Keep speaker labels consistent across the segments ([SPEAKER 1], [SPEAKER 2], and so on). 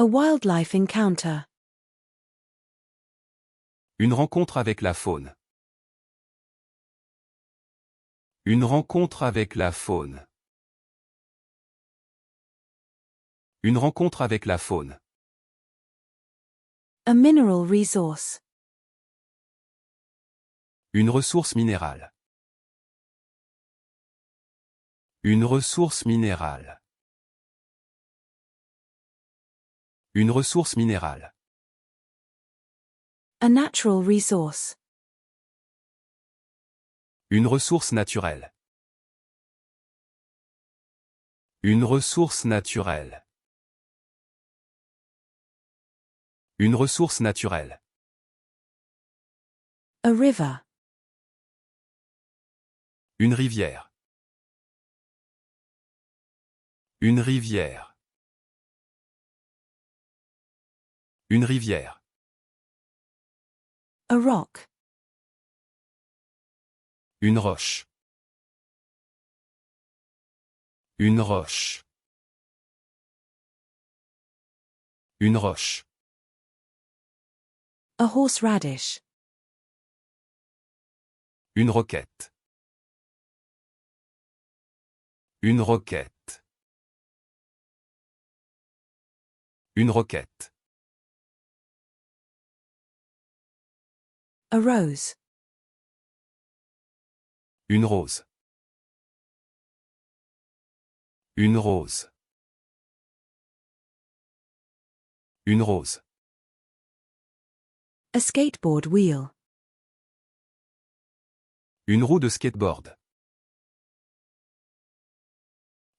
[SPEAKER 1] A wildlife encounter.
[SPEAKER 2] Une rencontre avec la faune. Une rencontre avec la faune. Une rencontre avec la faune.
[SPEAKER 1] A mineral resource.
[SPEAKER 2] Une ressource minérale. Une ressource minérale. Une ressource minérale.
[SPEAKER 1] A natural resource.
[SPEAKER 2] Une ressource naturelle. Une ressource naturelle. Une ressource naturelle.
[SPEAKER 1] A river.
[SPEAKER 2] Une rivière. Une rivière. Une rivière.
[SPEAKER 1] A rock.
[SPEAKER 2] Une roche. Une roche. Une roche.
[SPEAKER 1] A horseradish.
[SPEAKER 2] Une roquette. Une roquette. Une roquette.
[SPEAKER 1] A rose.
[SPEAKER 2] Une rose. Une rose. Une rose.
[SPEAKER 1] A skateboard wheel.
[SPEAKER 2] Une roue de skateboard.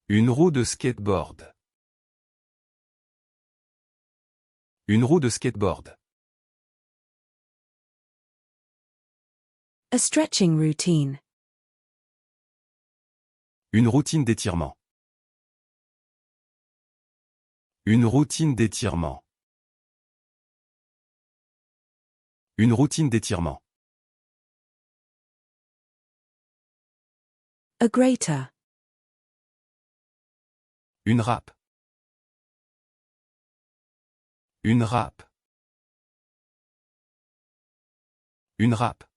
[SPEAKER 2] Une roue de skateboard. Une roue de skateboard.
[SPEAKER 1] A stretching routine.
[SPEAKER 2] Une routine d'étirement. Une routine d'étirement. Une routine d'étirement.
[SPEAKER 1] A grater.
[SPEAKER 2] Une râpe. Une râpe. Une râpe.